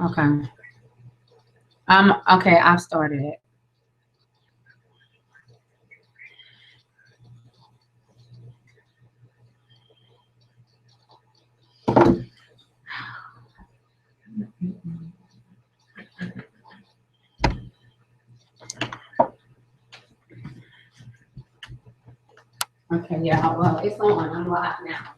Okay. Okay, I've started it. Okay, yeah, well, it's on. I'm live now.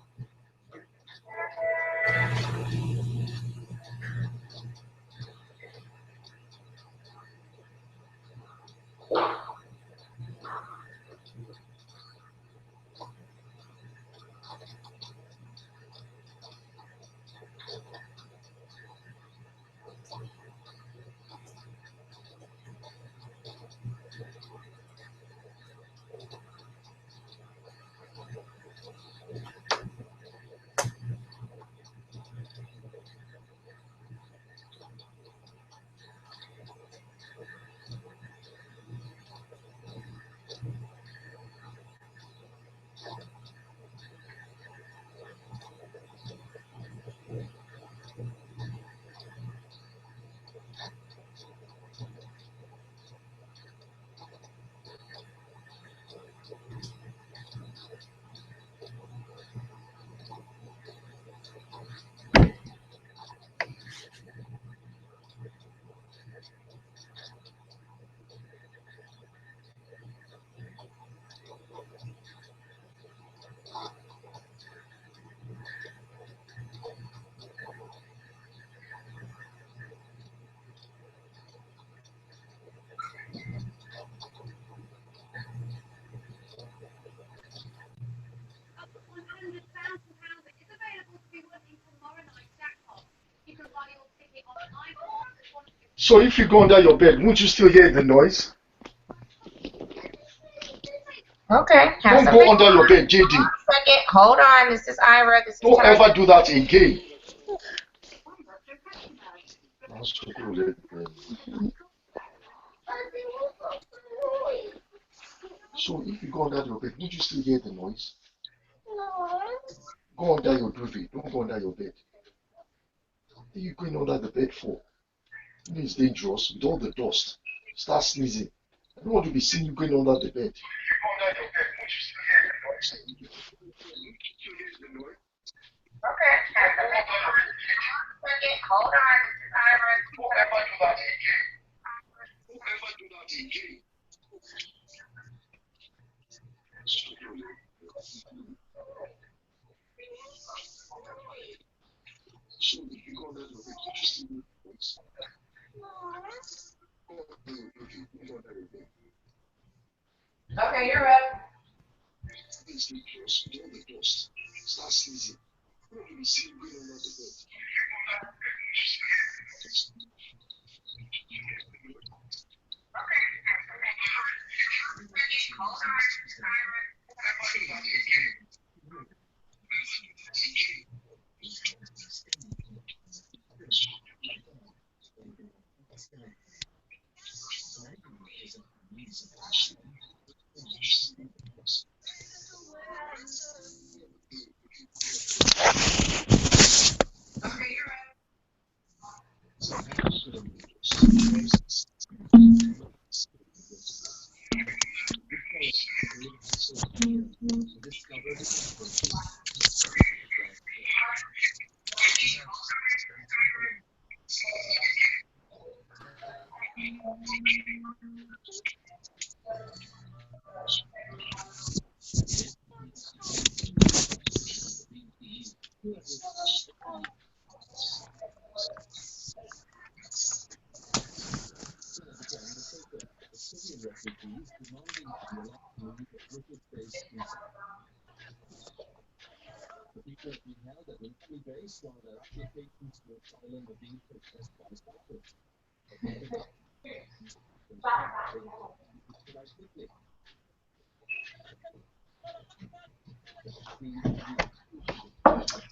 So if you go under your bed, won't you still hear the noise? Okay, have Don't some go patience. under your bed, Hold JD. on a second. Hold on. This is Ira. This is Don't Tanya. ever do that again. So if you go under your bed, won't you still hear the noise? Go under your duvet. Don't go under your bed. What are you going under the bed for? It's dangerous with all the dust. Start sneezing. I don't want to be seeing you going under the bed. Okay, have some patience. Hold on a second. Hold on. This is Ira. Don't ever do that again. Don't ever do that again. So if you go under your bed, won't you still hear the noise? Go under your duvet. Don't go under your bed. Okay, you're up. It's dangerous with all the dust. Start sneezing. I don't want to be seeing you going under the bed.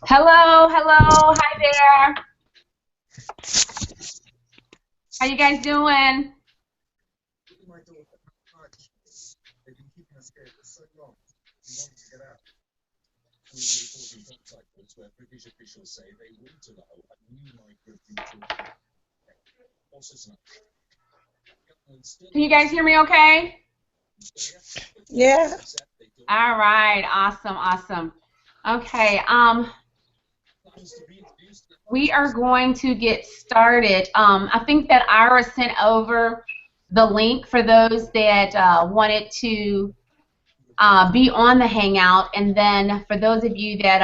Hello, hello. Hi there. How you guys doing? Can you guys hear me okay? Yeah. All right, awesome. Okay, we are going to get started. I think that Ira sent over the link for those that wanted to be on the Hangout, and then for those of you that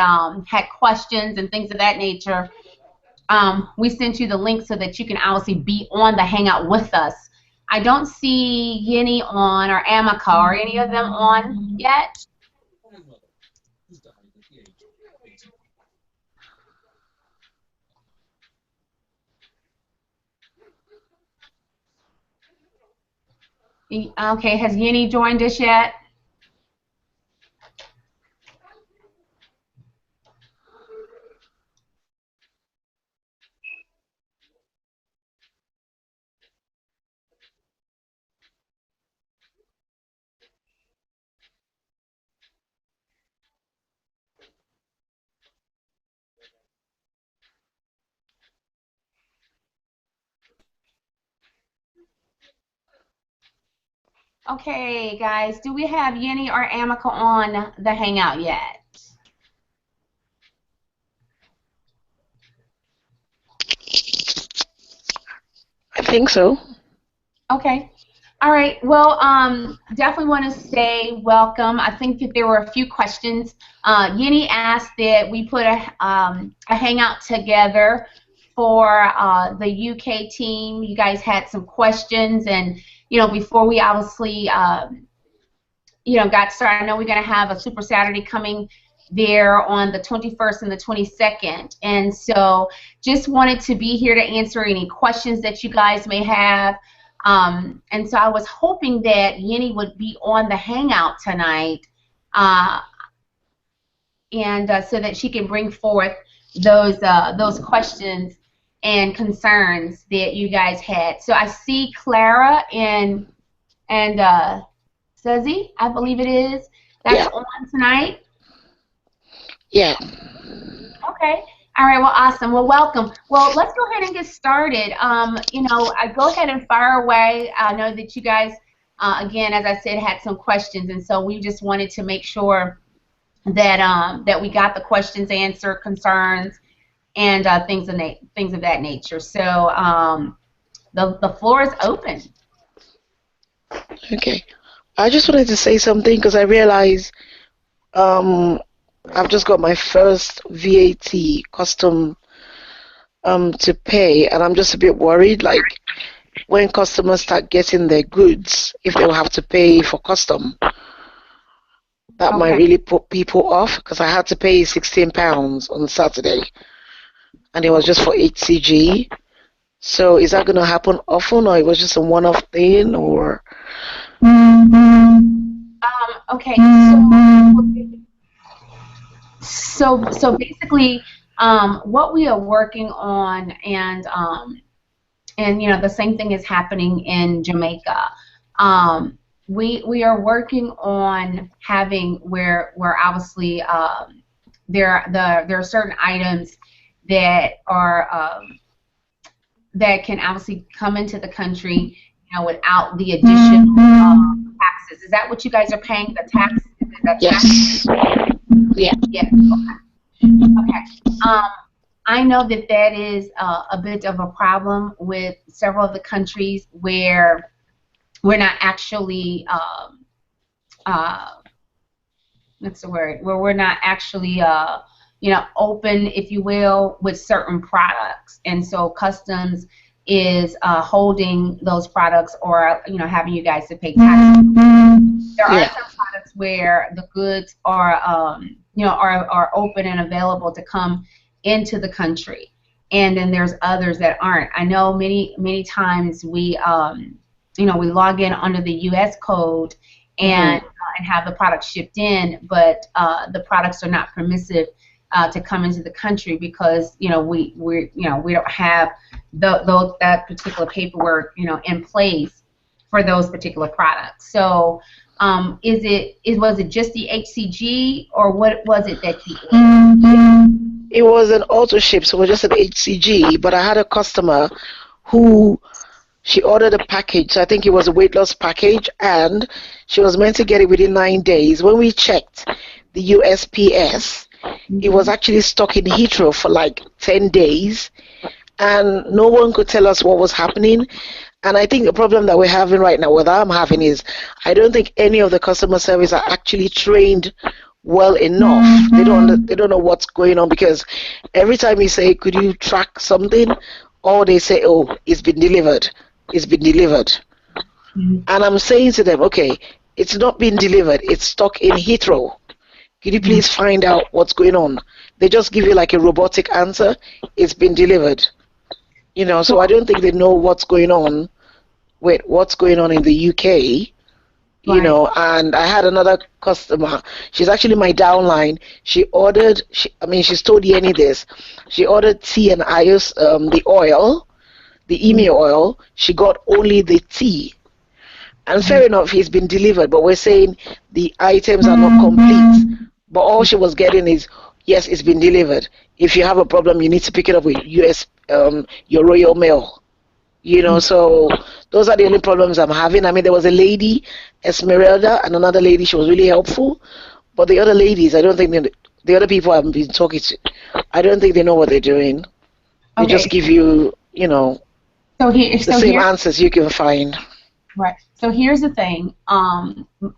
had questions and things of that nature, we sent you the link so that you can obviously be on the Hangout with us. I don't see Yeni on or Amaka. Are any of them on yet? Okay, has Yeni joined us yet? Okay, guys, do we have Yeni or Amaka on the Hangout yet? I think so. Okay. All right. Well, definitely want to say welcome. I think that there were a few questions. Yeni asked that we put a hangout together for the UK team. You guys had some questions, and before we obviously got started, I know we're going to have a Super Saturday coming there on the 21st and the 22nd, and so just wanted to be here to answer any questions that you guys may have. And so I was hoping that Yeni would be on the Hangout tonight, and so that she can bring forth those questions and concerns that you guys had. So I see Clara and Suzy, I believe it is, that's on tonight. Yeah. Okay. All right. Well, awesome. Well, welcome. Well, let's go ahead and get started. I go ahead and fire away. I know that you guys, again, as I said, had some questions, and so we just wanted to make sure that we got the questions answered, concerns, and things of that nature. So the floor is open. Okay. I just wanted to say something because I realized I've just got my first VAT custom to pay, and I'm just a bit worried, like when customers start getting their goods, if they'll have to pay for custom. That might really put people off, because I had to pay £16 on Saturday, and it was just for HCG. So is that going to happen often, or it was just a one-off thing, or? Okay, so basically, what we are working on, and the same thing is happening in Jamaica. We are working on having where obviously there are certain items that are that can obviously come into the country, without the additional taxes. Is that what you guys are paying? The tax? Yes. Yeah. Yeah. Okay. I know that is a bit of a problem with several of the countries where we're not actually what's the word? Where we're not actually open, if you will, with certain products, and so customs is holding those products, or having you guys to pay taxes. There are some products where the goods are are open and available to come into the country, and then there's others that aren't. I know many times we we log in under the U.S. code and have the product shipped in, but the products are not permissive to come into the country because we don't have that particular paperwork in place for those particular products. So was it just the HCG, or what was it that you ordered? It was an auto ship, so it was just an HCG, but I had a customer who She ordered a package. So I think it was a weight loss package, and she was meant to get it within 9 days. When we checked the USPS, it was actually stuck in Heathrow for like 10 days, and no one could tell us what was happening. And I think the problem that we're having right now, what I'm having, is I don't think any of the customer service are actually trained well enough. They don't know what's going on, because every time you say, could you track something, or they say, oh, it's been delivered. It's been delivered. And I'm saying to them, okay, it's not been delivered. It's stuck in Heathrow. Could you please find out what's going on? They just give you like a robotic answer. It's been delivered. You know, so I don't think they know what's going on with what's going on in the UK. You know, and I had another customer. She's actually my downline. She ordered, she's told Yenny this. She ordered tea and ice, the oil, the EME oil. She got only the tea. And fair enough, he's been delivered, but we're saying the items are not complete. But all she was getting is, yes, it's been delivered. If you have a problem, you need to pick it up with your Royal Mail. You know, so those are the only problems I'm having. I mean, there was a lady, Esmeralda, and another lady. She was really helpful. But the other ladies, I don't think the other people I've been talking to, I don't think they know what they're doing. They just give you, you know, the same answers you can find. Right. So here's the thing.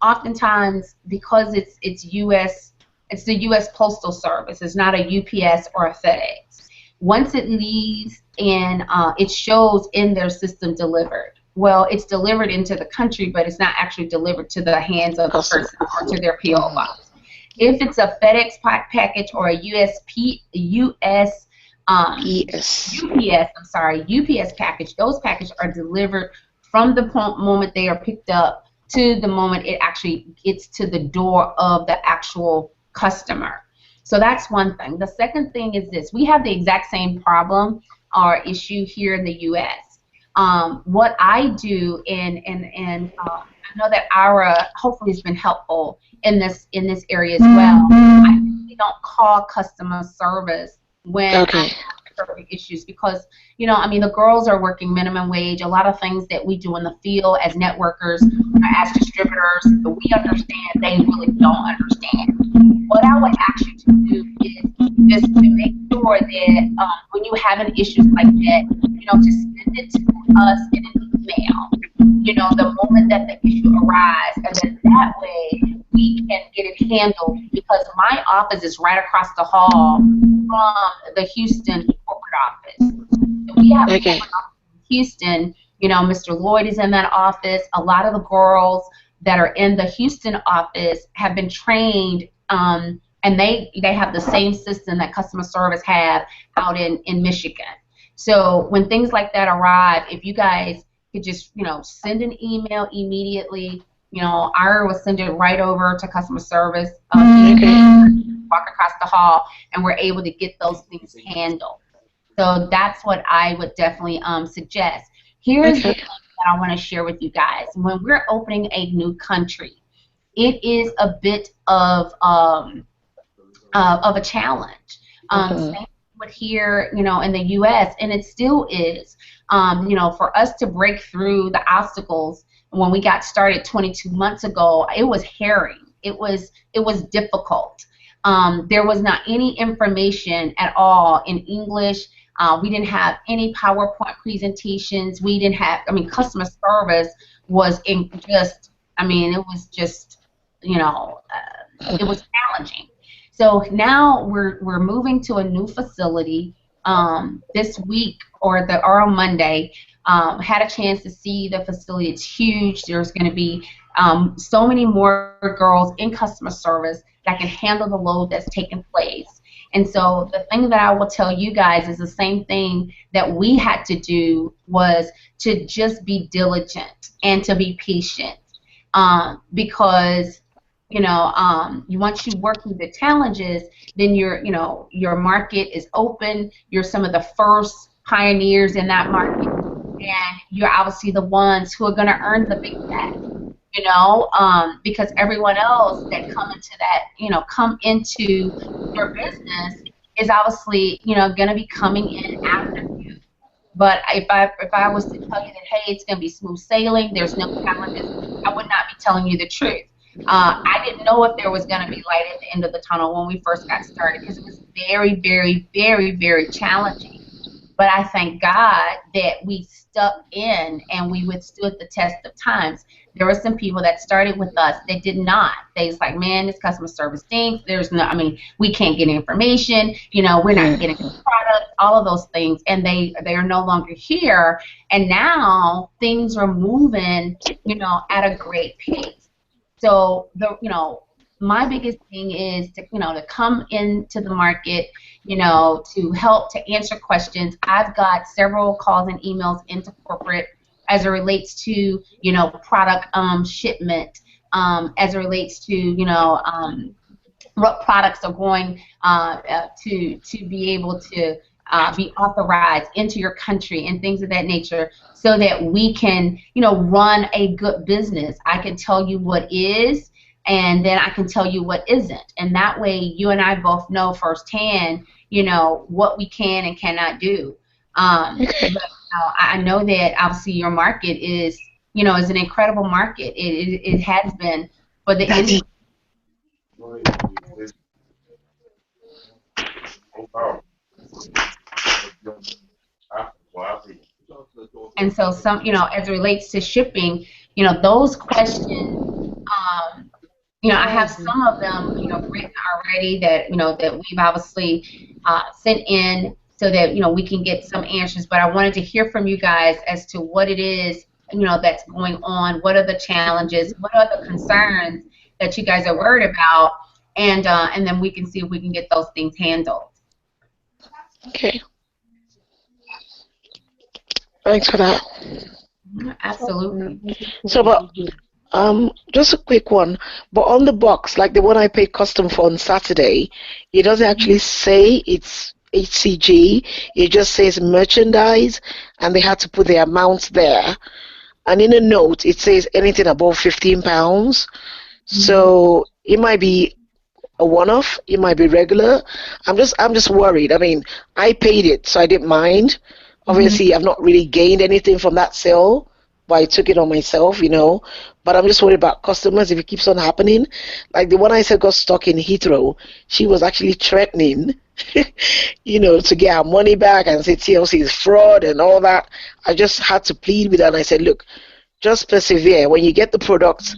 Oftentimes, because it's U.S., it's the U.S. Postal Service. It's not a UPS or a FedEx. Once it leaves and it shows in their system delivered. Well, it's delivered into the country, but it's not actually delivered to the hands of the person or to their PO box. If it's a FedEx package or a UPS package, those packages are delivered from the moment they are picked up to the moment it actually gets to the door of the actual customer. So that's one thing. The second thing is this. We have the exact same problem or issue here in the U.S. What I do, and I know that Ira hopefully has been helpful in this area as well. I really don't call customer service when I have certain issues, because, you know, I mean, the girls are working minimum wage. A lot of things that we do in the field as networkers, as distributors, we understand, they really don't understand. What I would ask you to do is just to make sure that when you have an issue like that, you know, just send it to us in an email, you know, the moment that the issue arises, and then that way we can get it handled, because my office is right across the hall from the Houston corporate office. So we have a corporate office in Houston. You know, Mr. Lloyd is in that office. A lot of the girls that are in the Houston office have been trained, and they have the same system that customer service have out in Michigan. So when things like that arrive, if you guys could just, you know, send an email immediately, you know, Ira will send it right over to customer service, walk across the hall, and we're able to get those things handled. So that's what I would definitely suggest. Here's the thing that I want to share with you guys. When we're opening a new country, it is a bit of a challenge. Same with here, you know, in the U.S., and it still is. You know, for us to break through the obstacles when we got started 22 months ago, it was harrowing. It was difficult. There was not any information at all in English. We didn't have any PowerPoint presentations. We didn't have, I mean, customer service was it was just, you know, it was challenging. So now we're moving to a new facility this week or on Monday. Had a chance to see the facility. It's huge. There's going to be so many more girls in customer service that can handle the load that's taking place. And so the thing that I will tell you guys is the same thing that we had to do, was to just be diligent and to be patient, because, you know, once you work through the challenges, then your market is open. You're some of the first pioneers in that market, and you're obviously the ones who are going to earn the big bag. You know, because everyone else that come into your business is obviously, you know, going to be coming in after you. But if I was to tell you that, hey, it's going to be smooth sailing, there's no challenges, I would not be telling you the truth. I didn't know if there was going to be light at the end of the tunnel when we first got started, because it was very, very, very, very challenging. But I thank God that we stuck in and we withstood the test of times. There were some people that started with us that did not. They was like, man, this customer service stinks. There's no, I mean, we can't get information. You know, we're not getting the product. All of those things, and they are no longer here. And now things are moving, you know, at a great pace. So my biggest thing is to come into the market, to help to answer questions. I've got several calls and emails into corporate as it relates to product shipment, as it relates to what products are going to be able to be authorized into your country and things of that nature, so that we can run a good business. I can tell you what is, and then I can tell you what isn't, and that way you and I both know firsthand what we can and cannot do. But I know that obviously your market is an incredible market. It has been for the industry. And so as it relates to shipping, those questions, I have some of them, written already that, that we've obviously sent in so that, we can get some answers. But I wanted to hear from you guys as to what it is, that's going on. What are the challenges? What are the concerns that you guys are worried about? And then we can see if we can get those things handled. Okay. Thanks for that. Absolutely. So, but just a quick one. But on the box, like the one I paid custom for on Saturday, it doesn't actually say it's HCG. It just says merchandise, and they had to put the amount there. And in a note, it says anything above £15. So it might be a one-off. It might be regular. I'm just worried. I mean, I paid it, so I didn't mind. Obviously, I've not really gained anything from that sale, but I took it on myself, But I'm just worried about customers if it keeps on happening. Like the one I said got stuck in Heathrow, she was actually threatening, to get her money back and say TLC is fraud and all that. I just had to plead with her, and I said, look, just persevere. When you get the products,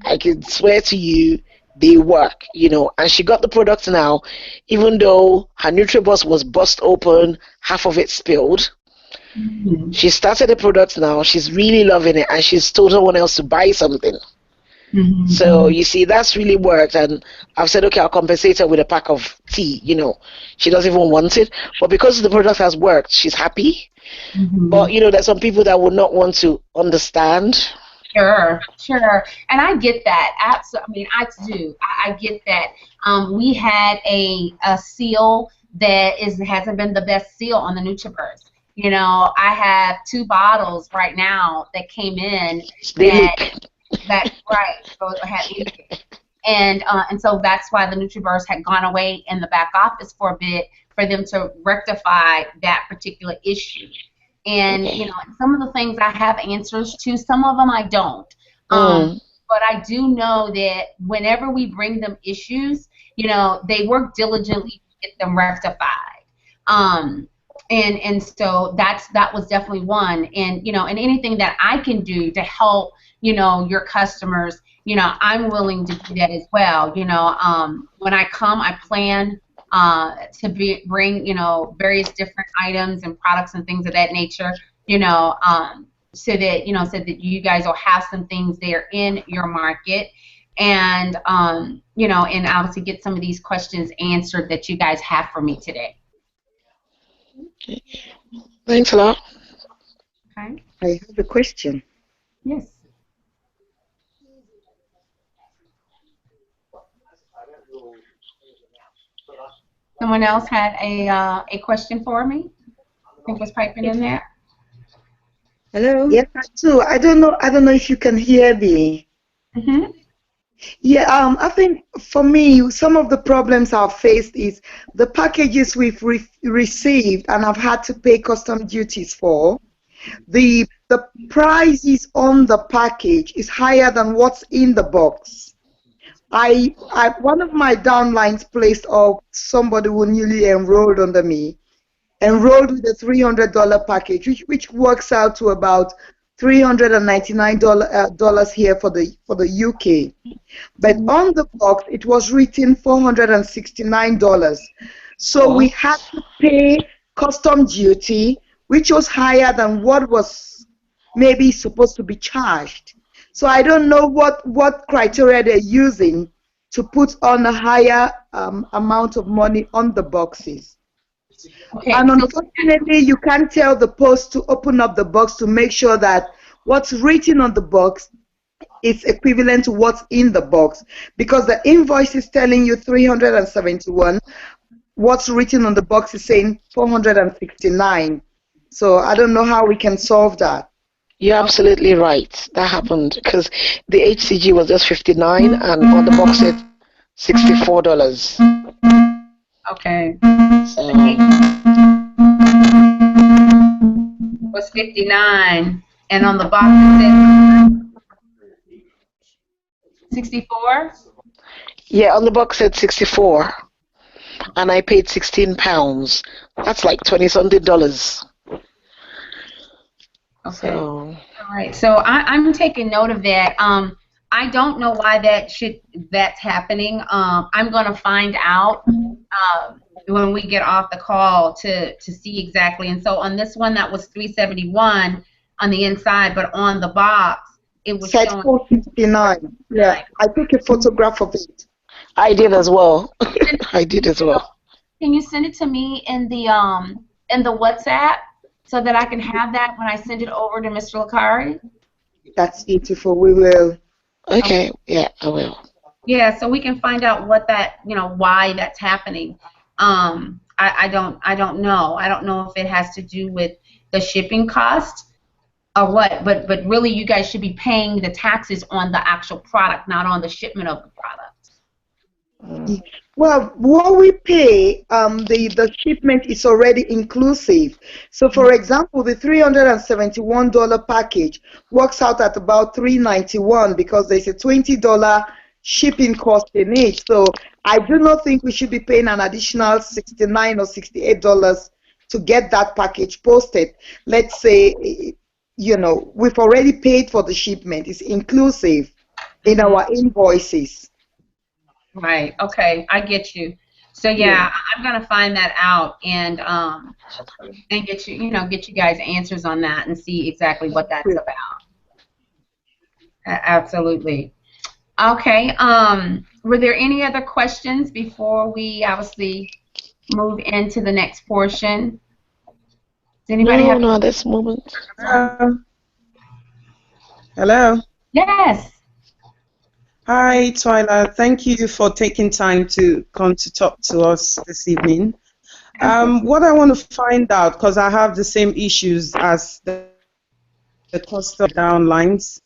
I can swear to you, they work, And she got the products now, even though her NutriBus was bust open, half of it spilled. She started the products now. She's really loving it, and she's told someone else to buy something. So you see, that's really worked, and I've said, okay, I'll compensate her with a pack of tea. She doesn't even want it, but because the product has worked, she's happy. But there's some people that would not want to understand. Sure. And I get that. Absolutely. I do. I get that. We had a seal that hasn't been the best seal on the NutriBurst. I have 2 bottles right now that came in that right. So it had leakage. And so that's why the NutriBurst had gone away in the back office for a bit for them to rectify that particular issue. And, some of the things I have answers to, some of them I don't. But I do know that whenever we bring them issues, they work diligently to get them rectified. And so that was definitely one. And, and anything that I can do to help, your customers, I'm willing to do that as well. When I come, I plan to bring, various different items and products and things of that nature, so that you guys will have some things there in your market, and and obviously get some of these questions answered that you guys have for me today. Thanks a lot. Okay. I have a question. Yes. Someone else had a question for me? I think was piping in there. Hello. Yes, I do. I don't know if you can hear me. Yeah, I think for me, some of the problems I've faced is the packages we've received and I've had to pay custom duties for. The prices on the package is higher than what's in the box. I one of my downlines placed of somebody who newly enrolled under me, enrolled with a $300 package, which works out to about $399 here for the UK. But on the box, it was written $469. So we had to pay custom duty, which was higher than what was maybe supposed to be charged. So I don't know what criteria they're using to put on a higher amount of money on the boxes. Okay, And so unfortunately, you can't tell the post to open up the box to make sure that what's written on the box is equivalent to what's in the box, because the invoice is telling you 371. What's written on the box is saying 469. So I don't know how we can solve that. You're absolutely right. That happened because the HCG was just 59 and on the box it $64. okay, So was 59, and on the box it said 64. yeah, on the box it 64, and I paid £16. That's like $20-something. Okay. So All right. So I'm taking note of that. I don't know why that's happening. I'm gonna find out when we get off the call to see exactly. And so on this one that was 371 on the inside, but on the box it was Said showing 469. Yeah, I took a photograph of it. I did as well. I did as well. Can you send it to me in the WhatsApp so that I can have that when I send it over to Mr. Lakari? That's beautiful. We will. Okay, yeah, I will. Yeah, so we can find out what that, why that's happening. I don't know. I don't know if it has to do with the shipping cost or what, but really you guys should be paying the taxes on the actual product, not on the shipment of the product. Well, what we pay, the shipment is already inclusive. So, for example, the $371 package works out at about $391 because there's a $20 shipping cost in it. So, I do not think we should be paying an additional $69 or $68 to get that package posted. Let's say, we've already paid for the shipment. It's inclusive in our invoices. Right. Okay. I get you. So yeah, I'm gonna find that out and get you guys answers on that and see exactly what that's about. Absolutely. Okay. Were there any other questions before we obviously move into the next portion? Does anybody have? No, this moment. Hello. Yes. Hi, Twyla. Thank you for taking time to come to talk to us this evening. What I want to find out, because I have the same issues as the custom downlines,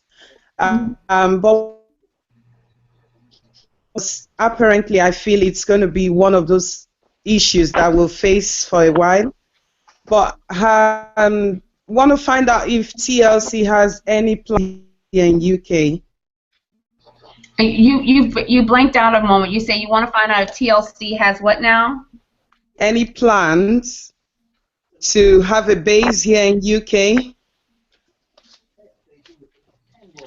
but apparently I feel it's going to be one of those issues that we'll face for a while. But want to find out if TLC has any plan here in UK. You blanked out a moment. You say you want to find out if TLC has what now? Any plans to have a base here in UK?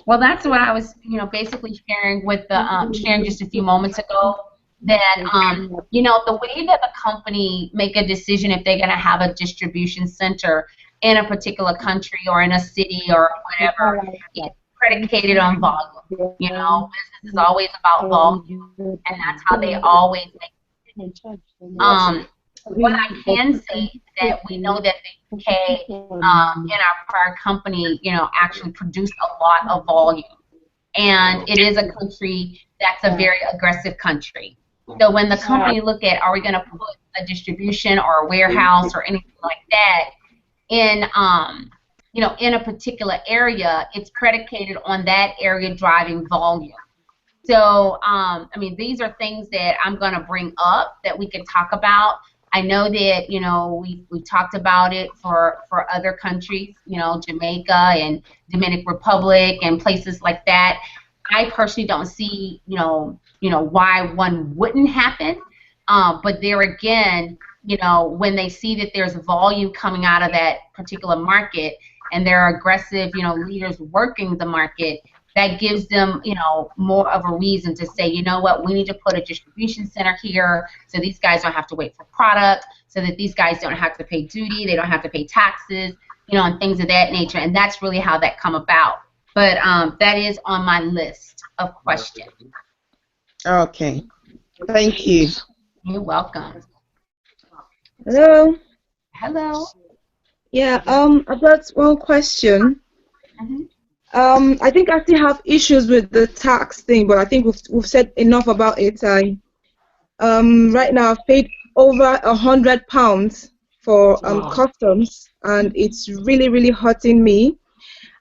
Well, that's what I was, basically sharing with the sharing just a few moments ago. That the way that the company make a decision if they're going to have a distribution center in a particular country or in a city or whatever, it's predicated on volume. Business is always about volume, and that's how they always make decisions. What I can say is that we know that the UK in our prior company, actually produced a lot of volume, and it is a country that's a very aggressive country. So when the company look at, are we going to put a distribution or a warehouse or anything like that in in a particular area, it's predicated on that area driving volume. So, I mean, these are things that I'm going to bring up that we can talk about. I know that, you know, we talked about it for other countries, you know, Jamaica and Dominican Republic and places like that. I personally don't see, why one wouldn't happen. But there again, you know, when they see that there's volume coming out of that particular market and there are aggressive, you know, leaders working the market, that gives them, you know, more of a reason to say, you know what, we need to put a distribution center here so these guys don't have to wait for product, so that these guys don't have to pay duty, they don't have to pay taxes, you know, and things of that nature. And that's really how that come about. But that is on my list of questions. Okay. Thank you. You're welcome. Hello. Hello. Yeah, I've got one question. I think I still have issues with the tax thing, but I think we've said enough about it. Right now I've paid over £100 for customs, and it's really hurting me.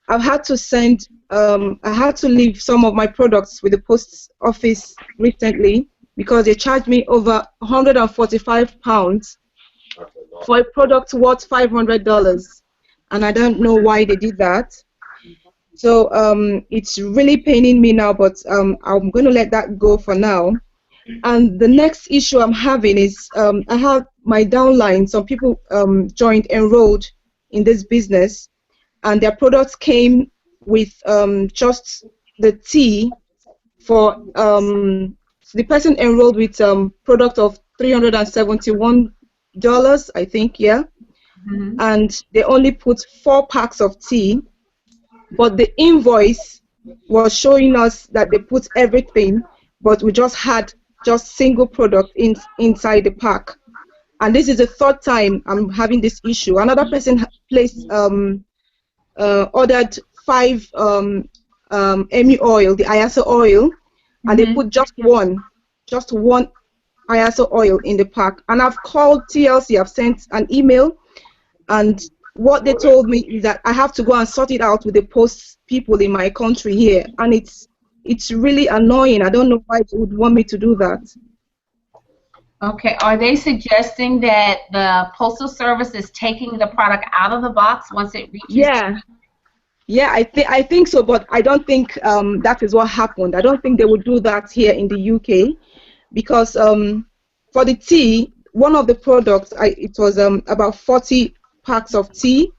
I've had to send I had to leave some of my products with the post office recently because they charged me over £145 for a product worth $500, and I don't know why they did that. So it's really paining me now, but I'm going to let that go for now. And the next issue I'm having is I have my downline. Some people enrolled in this business, and their products came with just the tea for the person enrolled with product of $371, I think, yeah. And they only put 4 packs of tea. But the invoice was showing us that they put everything, but we just had single product inside the pack. And this is the 3rd time I'm having this issue. Another person placed ordered 5 Emi oil, the Ayaso oil, and they put just one Ayaso oil in the pack. And I've called TLC, I've sent an email, and what they told me is that I have to go and sort it out with the post people in my country here, and it's really annoying. I don't know why they would want me to do that. Okay, are they suggesting that the Postal Service is taking the product out of the box once it reaches? Yeah, I think so, but I don't think that is what happened. I don't think they would do that here in the UK, because for the tea, one of the products, it was about 40 packs of tea,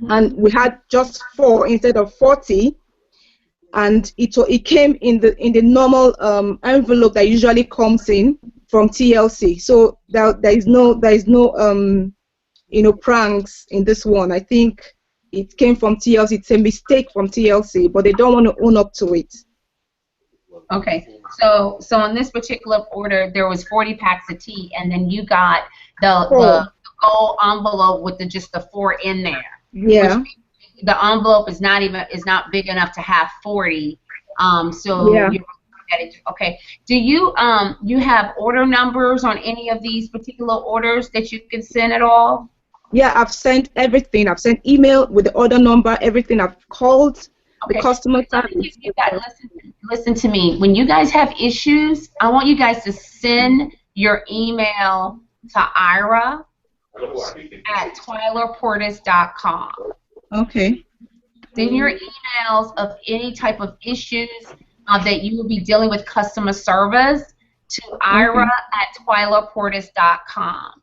and we had just 4 instead of 40, and it came in the normal envelope that usually comes in from TLC. So there is no pranks in this one. I think it came from TLC. It's a mistake from TLC, but they don't want to own up to it. Okay, so on this particular order, there was 40 packs of tea, and then you got the gold envelope with just the 4 in there. Yeah. The envelope is not big enough to have 40. So yeah. Okay. Do you have order numbers on any of these particular orders that you can send at all? Yeah, I've sent everything. I've sent email with the order number, everything. I've called the customer service. Listen to me. When you guys have issues, I want you guys to send your email to Ira at twylaportis.com. Okay. Send your emails of any type of issues that you will be dealing with customer service to Ira at twylaportis.com.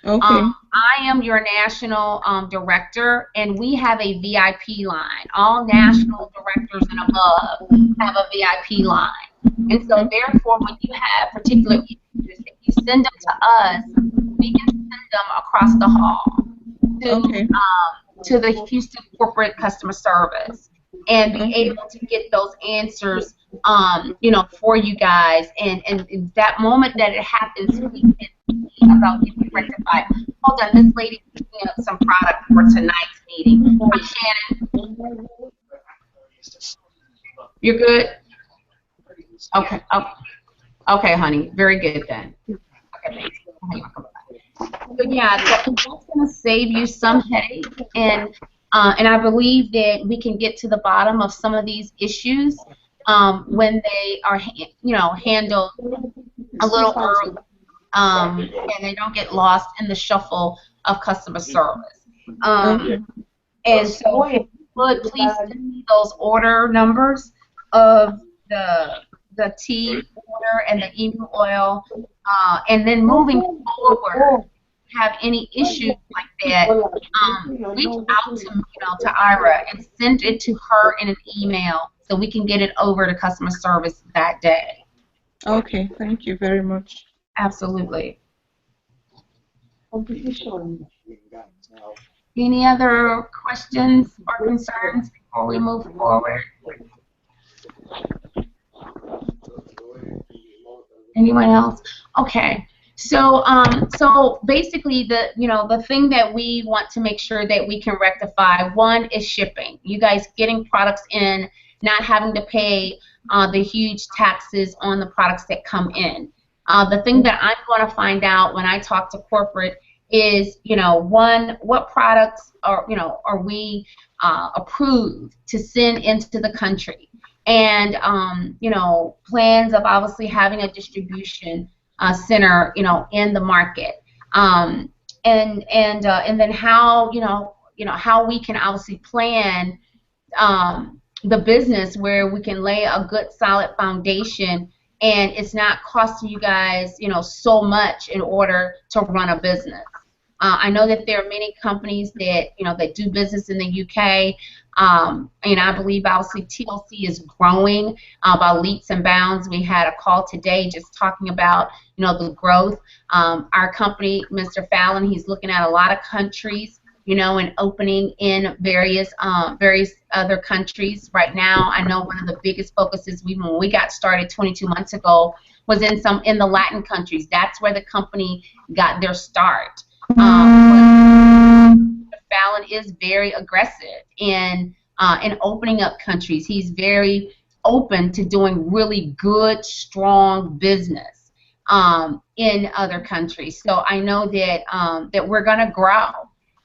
Okay. I am your national director, and we have a VIP line. All national directors and above have a VIP line. And so, therefore, when you have particular issues, if you send them to us, we can send them across the hall to the Houston Corporate Customer Service and be able to get those answers, for you guys. And that moment that it happens, we can see about getting rectified. Hold on, this lady is picking up some product for tonight's meeting. Hi, Shannon. You're good? Okay. Okay, honey. Very good then. Okay, thanks. But yeah, that's going to save you some headache, and I believe that we can get to the bottom of some of these issues when they are, handled a little early, and they don't get lost in the shuffle of customer service. And so, if you would please send me those order numbers of the tea order and the emu oil, and then moving forward, have any issues like that, reach out to Ira and send it to her in an email so we can get it over to customer service that day. Okay, thank you very much. Absolutely. Any other questions or concerns before we move forward? Anyone else? Okay. So, so basically, the thing that we want to make sure that we can rectify, one is shipping. You guys getting products in, not having to pay the huge taxes on the products that come in. The thing that I'm going to find out when I talk to corporate is, one, what products are we approved to send into the country, and plans of obviously having a distribution center, in the market, and then how how we can obviously plan the business where we can lay a good solid foundation, and it's not costing you guys so much in order to run a business. I know that there are many companies that that do business in the UK, and I believe obviously TLC is growing by leaps and bounds. We had a call today just talking about the growth. Our company, Mr. Fallon, he's looking at a lot of countries, and opening in various other countries. Right now, I know one of the biggest focuses when we got started 22 months ago was in the Latin countries. That's where the company got their start. Fallon is very aggressive in opening up countries. He's very open to doing really good, strong business in other countries. So I know that that we're going to grow,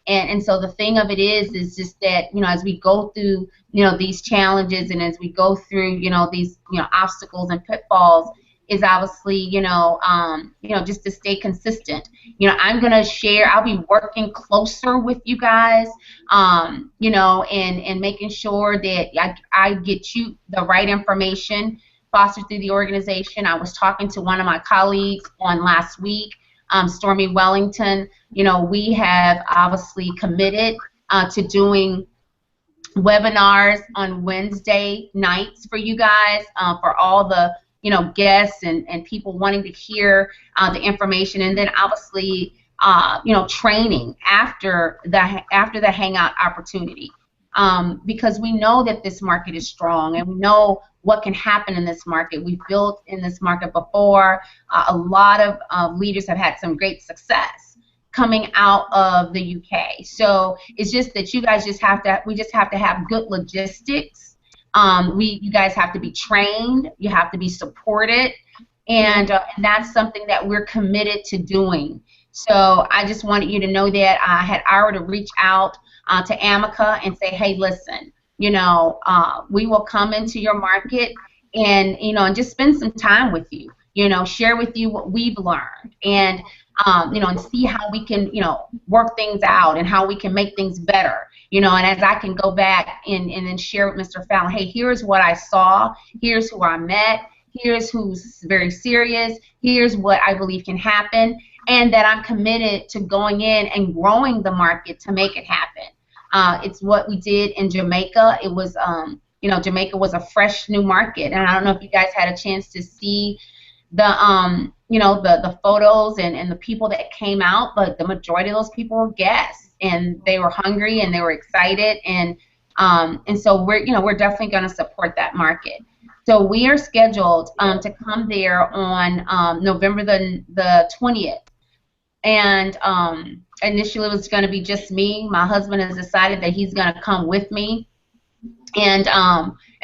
and so the thing of it is just that as we go through these challenges, and as we go through these obstacles and pitfalls, is obviously just to stay consistent. I'm gonna share. I'll be working closer with you guys, and making sure that I get you the right information fostered through the organization. I was talking to one of my colleagues on last week, Stormy Wellington. We have obviously committed to doing webinars on Wednesday nights for you guys, for all the guests and people wanting to hear the information, and then obviously training after the hangout opportunity, because we know that this market is strong, and we know what can happen in this market. We've built in this market before. A lot of leaders have had some great success coming out of the UK. So it's just that you guys we just have to have good logistics. You guys have to be trained, you have to be supported, and that's something that we're committed to doing. So I just wanted you to know that I had Ira to reach out to Amica and say, hey, listen, we will come into your market and and just spend some time with you, share with you what we've learned, and and see how we can work things out and how we can make things better. And as I can go back and then share with Mr. Fallon, hey, here's what I saw, here's who I met, here's who's very serious, here's what I believe can happen, and that I'm committed to going in and growing the market to make it happen. It's what we did in Jamaica. It was, Jamaica was a fresh new market, and I don't know if you guys had a chance to see the, the photos and the people that came out, but the majority of those people were guests. And they were hungry and they were excited, and so we're definitely going to support that market. So we are scheduled to come there on November the 20th, and initially it was going to be just me. My husband has decided that he's going to come with me, and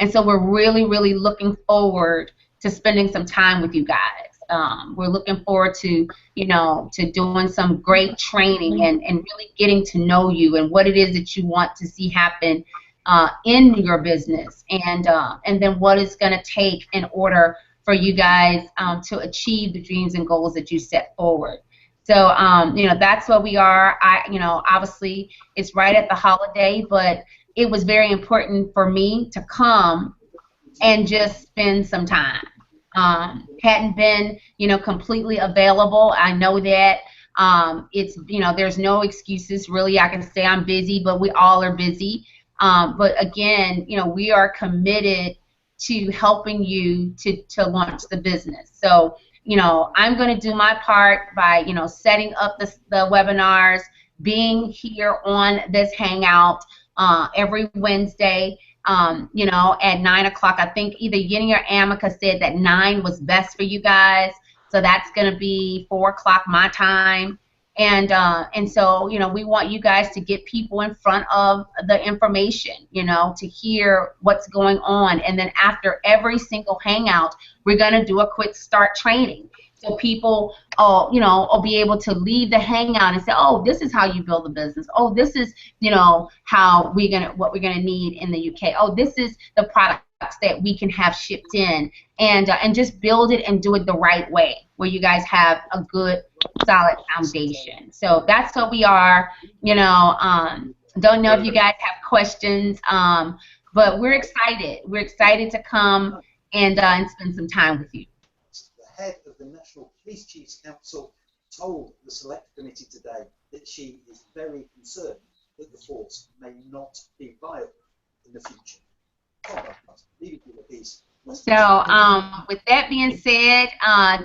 so we're really looking forward to spending some time with you guys. We're looking forward to, to doing some great training and really getting to know you and what it is that you want to see happen in your business, and then what it's going to take in order for you guys to achieve the dreams and goals that you set forward. So, that's what we are. Obviously, it's right at the holiday, but it was very important for me to come and just spend some time. Hadn't been, completely available. I know that. It's, there's no excuses really. I can say I'm busy, but we all are busy. But again, we are committed to helping you to launch the business. So, I'm going to do my part by, setting up the webinars, being here on this Hangout every Wednesday, at 9 o'clock. I think either Yeni or Amika said that 9 was best for you guys. So that's going to be 4 o'clock my time. And so, we want you guys to get people in front of the information, to hear what's going on. And then after every single Hangout, we're going to do a quick start training. So people, will be able to leave the Hangout and say, oh, this is how you build a business. Oh, this is, what we're gonna need in the UK. Oh, this is the products that we can have shipped in, and just build it and do it the right way, where you guys have a good, solid foundation. So that's what we are. Don't know if you guys have questions, but we're excited. We're excited to come and spend some time with you. The head of the National Police Chiefs Council told the Select Committee today that she is very concerned that the force may not be viable in the future. Leave it to the piece. So, with that being said,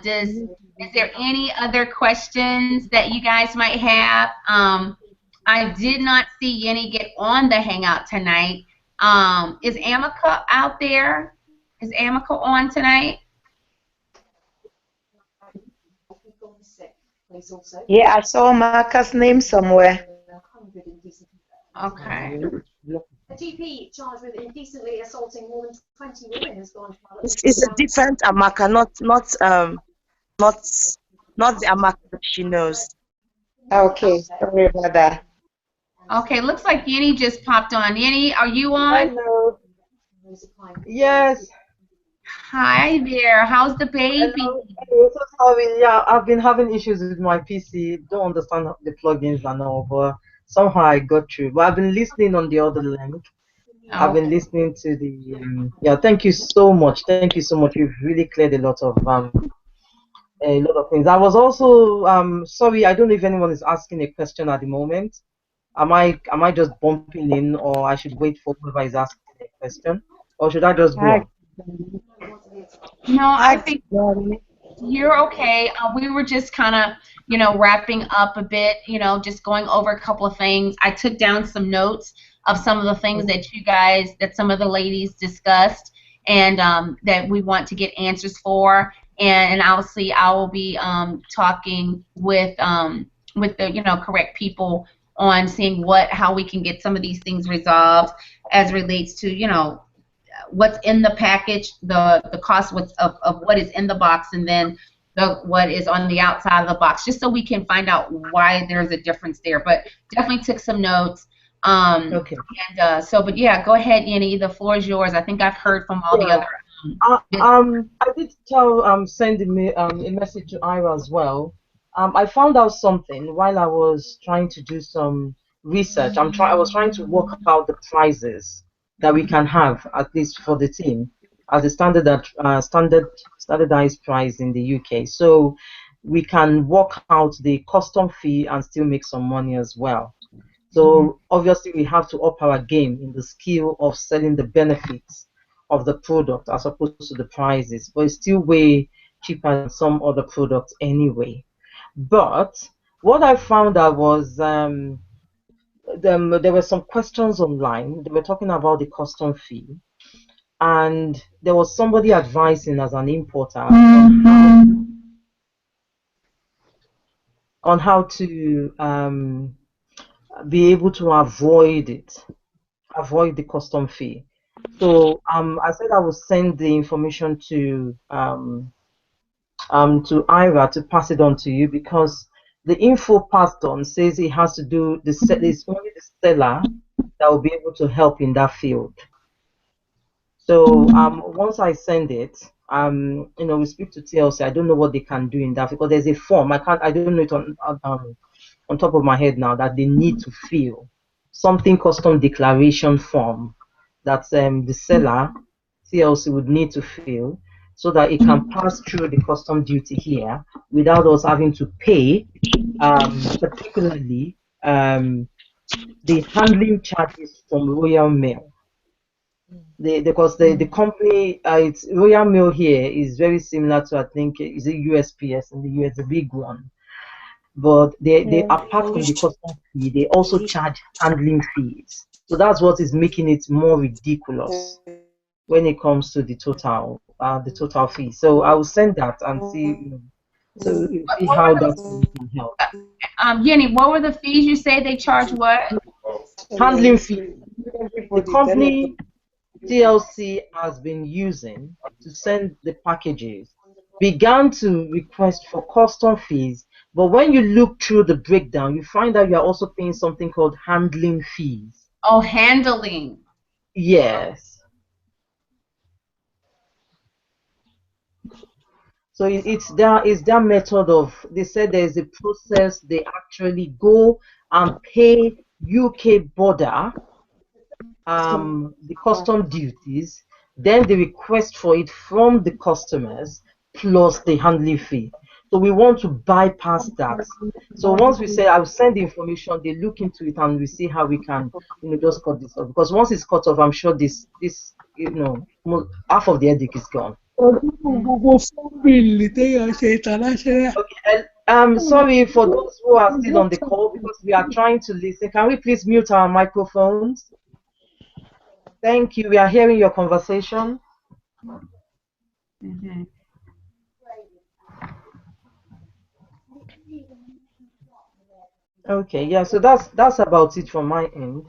is there any other questions that you guys might have? I did not see Yeni get on the Hangout tonight. Is Amika out there? Is Amika on tonight? Yeah, I saw Marcus' name somewhere. Okay. A GP charged with indecently assaulting more than 20 women has gone to It's a different Amaka, not the Amaka that she knows. Okay, sorry about that. Okay, looks like Yeni just popped on. Yeni, are you on? Hello. Yes. Hi there. How's the baby? Hello. So sorry. Yeah, I've been having issues with my PC. Don't understand the plugins and all, but somehow I got through. But I've been listening on the other link. I've been listening to the. Yeah, thank you so much. Thank you so much. You've really cleared a lot of things. I was also sorry. I don't know if anyone is asking a question at the moment. Am I just bumping in, or I should wait for whoever is asking a question, or should I just go on? No, I think you're okay. We were just kind of, wrapping up a bit, just going over a couple of things. I took down some notes of some of the things that some of the ladies discussed, and that we want to get answers for. And obviously, I will be talking with the correct people on seeing how we can get some of these things resolved as relates to what's in the package, the cost of what is in the box, and then what is on the outside of the box, just so we can find out why there's a difference there. But definitely took some notes. Okay. And but yeah, go ahead, Yeni. The floor is yours. I think I've heard from all the other. I did send a message to Ira as well. I found out something while I was trying to do some research. I was trying to work out the prices that we can have, at least for the team, as a standardized price in the UK. So we can work out the custom fee and still make some money as well. So obviously we have to up our game in the skill of selling the benefits of the product as opposed to the prices, but it's still way cheaper than some other products anyway. But what I found out was there were some questions online. They were talking about the custom fee, and there was somebody advising as an importer on how to be able to avoid the custom fee. So I said I would send the information to Ira to pass it on to you, because the info passed on says it has to do it's only the seller that will be able to help in that field. So once I send it, we speak to TLC. I don't know what they can do in that because there's a form. I don't know it on top of my head now that they need to fill something custom declaration form that the seller TLC would need to fill so that it can pass through the custom duty here without us having to pay, particularly the handling charges from Royal Mail. Because the company, it's Royal Mail here is very similar to, I think, is it USPS in the US, the big one. But they apart from the custom fee, they also charge handling fees. So that's what is making it more ridiculous when it comes to the total fee. So I will send that and see, see how that can help. Jenny, what were the fees you say they charge? What? Handling fee. The company TLC has been using to send the packages began to request for custom fees, but when you look through the breakdown, you find out you are also paying something called handling fees. Oh, handling. Yes. So it's their method of, they said there's a process, they actually go and pay UK border the custom duties, then they request for it from the customers plus the handling fee. So we want to bypass that. So once we say I'll send the information, they look into it and we see how we can, just cut this off. Because once it's cut off, I'm sure this half of the headache is gone. Okay. Sorry for those who are still on the call because we are trying to listen. Can we please mute our microphones? Thank you. We are hearing your conversation. Mm-hmm. Okay, yeah, so that's about it from my end.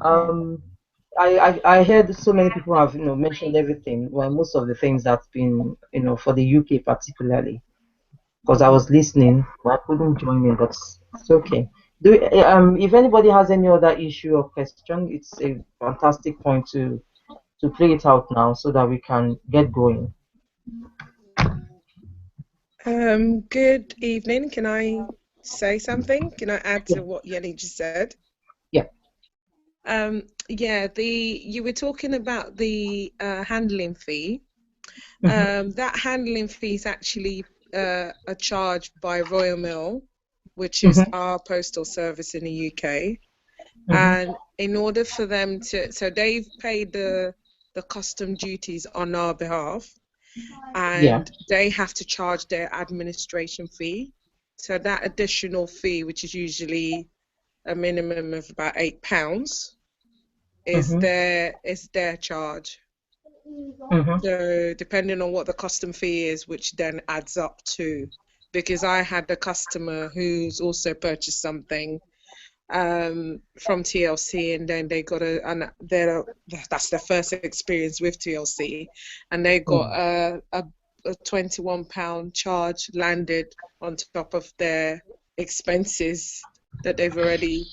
Okay. I heard so many people have mentioned everything, well, most of the things that's been for the UK particularly, because I was listening, but I couldn't join in, but it's okay. If anybody has any other issue or question, it's a fantastic point to play it out now so that we can get going. Good evening. Can I say something? Can I add to what Yenny just said? Yeah. You were talking about the handling fee. That handling fee is actually a charge by Royal Mail, which is our postal service in the UK. And in order for them to, so they've paid the custom duties on our behalf, and they have to charge their administration fee. So that additional fee, which is usually a minimum of about £8, is their charge. So depending on what the custom fee is, which then adds up to, because I had a customer who's also purchased something from TLC, and then they got that's their first experience with TLC, and they got a £21 charge landed on top of their expenses that they've already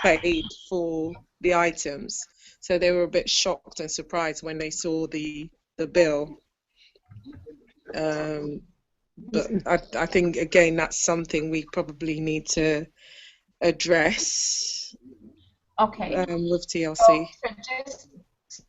paid for the items. So they were a bit shocked and surprised when they saw the bill. But I think, again, that's something we probably need to address with TLC.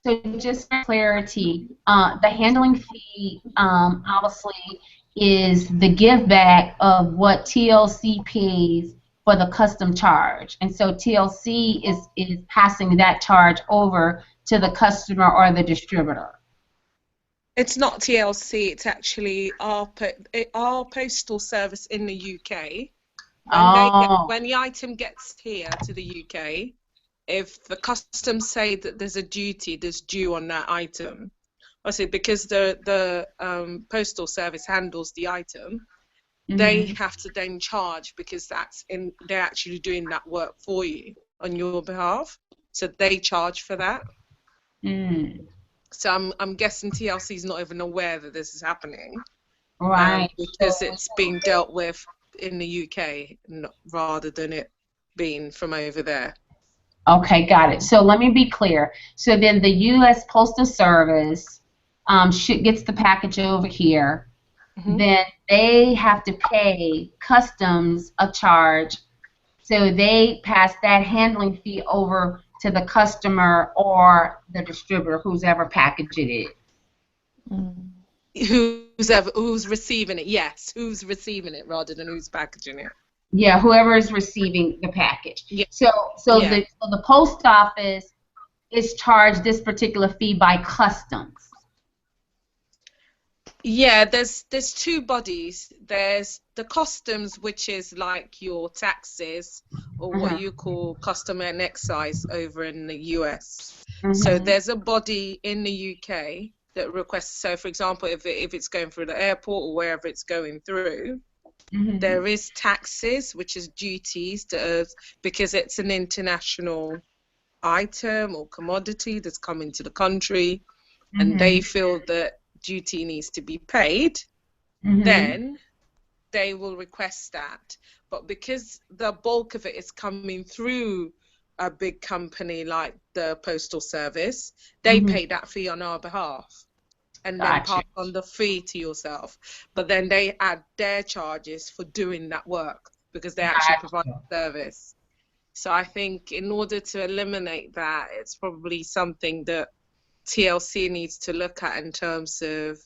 So just for clarity, the handling fee obviously is the give back of what TLC pays for the custom charge, and so TLC is passing that charge over to the customer or the distributor. It's not TLC, it's actually our postal service in the UK. When the item gets here to the UK, if the customs say that there's a duty that's due on that item, obviously because the postal service handles the item, they have to then charge, because they're actually doing that work for you on your behalf. So they charge for that. So I'm guessing TLC is not even aware that this is happening, right? Because it's being dealt with in the UK rather than it being from over there. Okay, got it. So let me be clear. So then the U.S. Postal Service gets the package over here. Then they have to pay customs a charge. So they pass that handling fee over to the customer or the distributor, who's ever packaged it is. Who's receiving it? Yes, who's receiving it rather than who's packaging it. Yeah, whoever is receiving the package. Yeah. So Yeah. the post office is charged this particular fee by customs. Yeah, there's two bodies. There's the customs, which is like your taxes, or what you call custom and excise over in the US. So there's a body in the UK that requests. So, for example, if it's going through the airport or wherever it's going through, there is taxes, which is duties, because it's an international item or commodity that's coming to the country, and they feel that duty needs to be paid, then they will request that. But because the bulk of it is coming through a big company like the Postal Service, they pay that fee on our behalf and then pass on the fee to yourself. But then they add their charges for doing that work because they actually provide the service. So I think in order to eliminate that, it's probably something that TLC needs to look at in terms of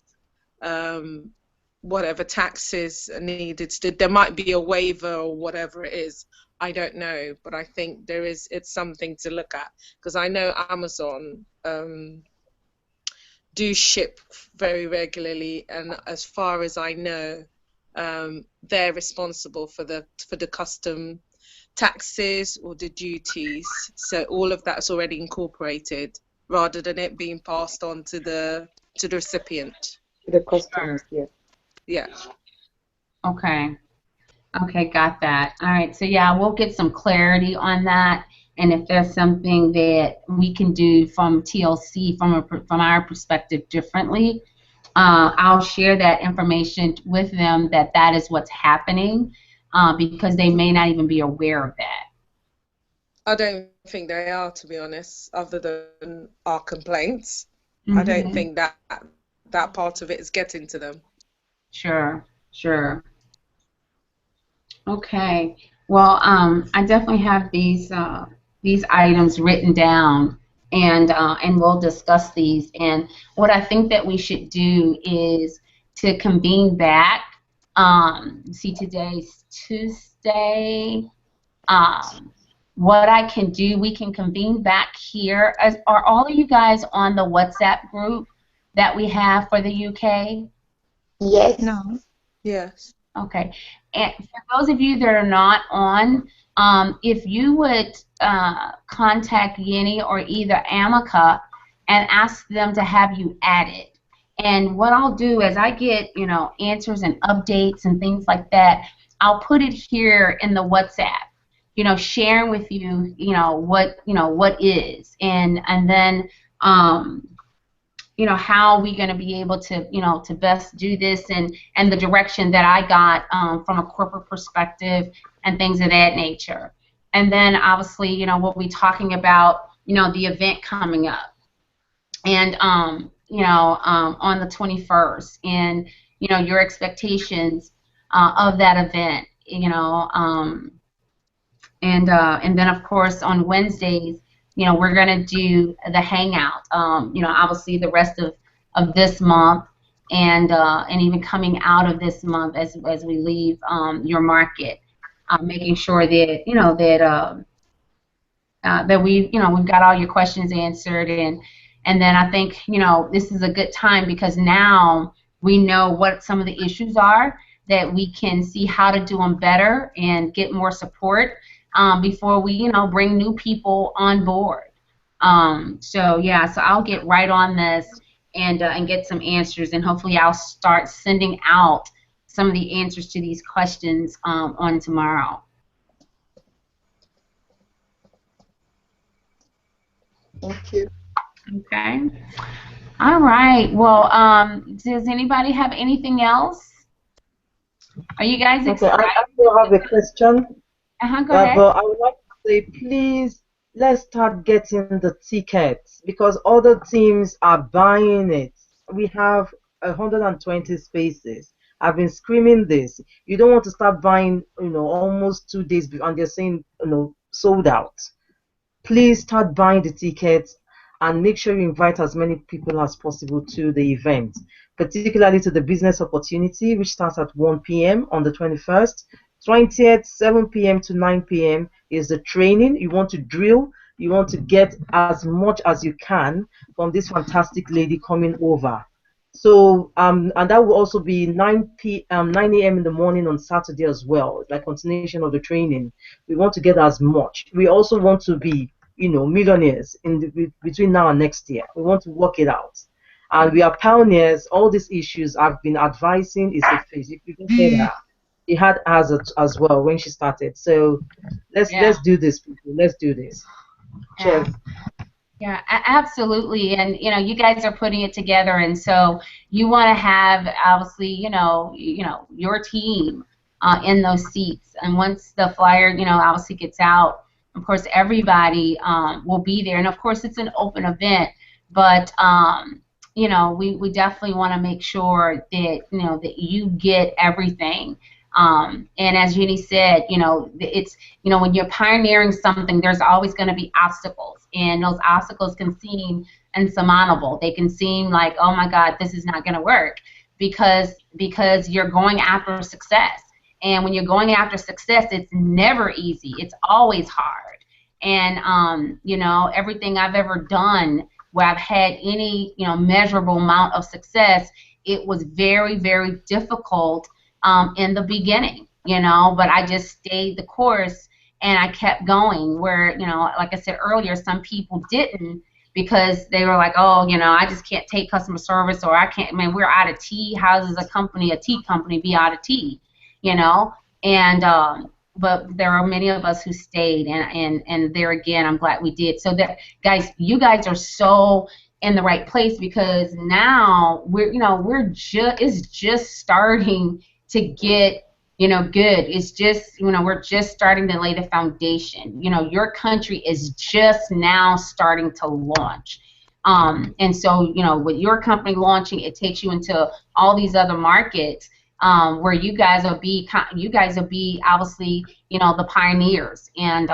whatever taxes are needed. There might be a waiver or whatever it is. I don't know, but I think it's something to look at, because I know Amazon do ship very regularly, and as far as I know, they're responsible for the custom taxes or the duties. So all of that's already incorporated, rather than it being passed on to the recipient. The customers, yeah. Yeah. Okay. Okay, got that. All right. So yeah, we'll get some clarity on that, and if there's something that we can do from TLC from our perspective differently, I'll share that information with them that is what's happening, because they may not even be aware of that. I don't think they are, to be honest, other than our complaints. I don't think that part of it is getting to them. Sure, sure. Okay. Well, I definitely have these items written down, and we'll discuss these. And what I think that we should do is to convene back. See, today's Tuesday. What I can do, we can convene back here. Are all of you guys on the WhatsApp group that we have for the UK? Yes. No. Yes. Okay. And for those of you that are not on, if you would contact Yeni or either Amica and ask them to have you added. And what I'll do as I get, answers and updates and things like that, I'll put it here in the WhatsApp, sharing with you, what is, and then, how are we going to be able to, to best do this, and the direction that I got from a corporate perspective and things of that nature. And then obviously, we'll be talking about, the event coming up, and on the 21st, and your expectations of that event, and then of course on Wednesdays, we're going to do the hangout, obviously the rest of this month, and even coming out of this month as we leave your market, making sure that that we've got all your questions answered, and then I think this is a good time, because now we know what some of the issues are, that we can see how to do them better and get more support before we bring new people on board. So I'll get right on this and get some answers, and hopefully I'll start sending out some of the answers to these questions on tomorrow. Thank you. Okay. All right. Well, does anybody have anything else? Are you guys excited? Okay, I still have a question. Go ahead. But I would like to say, please let's start getting the tickets because other teams are buying it. We have 120 spaces. I've been screaming this. You don't want to start buying, almost 2 days before, and they're saying, sold out. Please start buying the tickets and make sure you invite as many people as possible to the event, particularly to the business opportunity, which starts at 1 p.m. on the 21st. 20th, 7 p.m. to 9 p.m. is the training. You want to drill, you want to get as much as you can from this fantastic lady coming over. So, and that will also be 9 a.m. in the morning on Saturday as well, like continuation of the training. We want to get as much. We also want to be, millionaires between now and next year. We want to work it out. And we are pioneers. All these issues I've been advising is a phase. You can say that. She had as well when she started. So let's do this, people. Let's do this. Cheers. Yeah, absolutely. And you guys are putting it together, and so you want to have obviously your team in those seats. And once the flyer obviously gets out, of course everybody will be there. And of course it's an open event, but we definitely want to make sure that that you get everything. And as Jenny said, it's when you're pioneering something, there's always going to be obstacles, and those obstacles can seem insurmountable. They can seem like, oh my God, this is not going to work, because you're going after success. And when you're going after success, it's never easy. It's always hard. And everything I've ever done where I've had any measurable amount of success, it was very, very difficult in the beginning, but I just stayed the course and I kept going. Where, like I said earlier, some people didn't, because they were like, oh, I just can't take customer service, or I can't, we're out of tea. How does a tea company be out of tea, And but there are many of us who stayed, and there again, I'm glad we did. So that, guys, you guys are so in the right place, because now it's just starting to get good. It's just we're just starting to lay the foundation. Your country is just now starting to launch, and so with your company launching, it takes you into all these other markets where you guys will be obviously the pioneers, and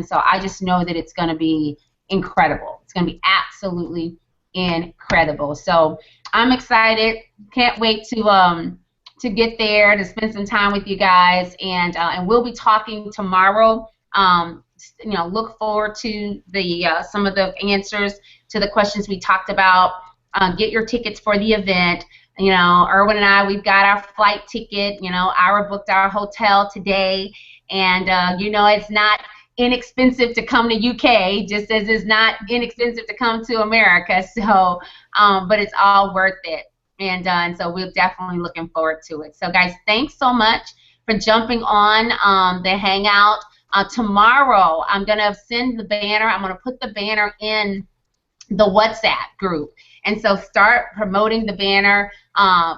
so I just know that it's going to be incredible. It's going to be absolutely incredible. So I'm excited. Can't wait to get there, to spend some time with you guys, and we'll be talking tomorrow. Look forward to the some of the answers to the questions we talked about. Get your tickets for the event. Erwin and I, we've got our flight ticket. Ira booked our hotel today, and it's not inexpensive to come to UK, just as it's not inexpensive to come to America. So, but it's all worth it. And so we're definitely looking forward to it. So, guys, thanks so much for jumping on the Hangout. Tomorrow, I'm going to send the banner. I'm going to put the banner in the WhatsApp group. And so start promoting the banner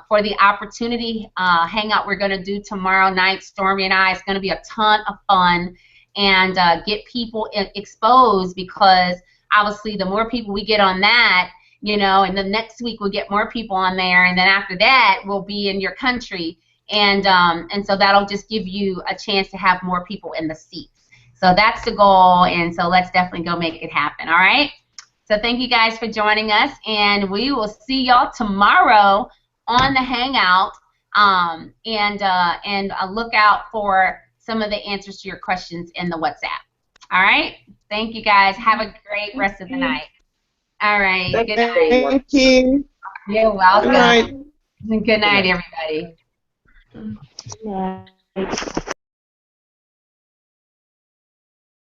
for the opportunity Hangout we're going to do tomorrow night, Stormy and I. It's going to be a ton of fun, and get people exposed, because obviously the more people we get on that, and the next week we'll get more people on there, and then after that we'll be in your country, and so that'll just give you a chance to have more people in the seats. So that's the goal, and so let's definitely go make it happen. All right. So thank you guys for joining us, and we will see y'all tomorrow on the Hangout, and look out for some of the answers to your questions in the WhatsApp. All right. Thank you guys. Have a great rest of the night. All right. Good night. Thank you. You're welcome. Good night. Good night, everybody. Yeah.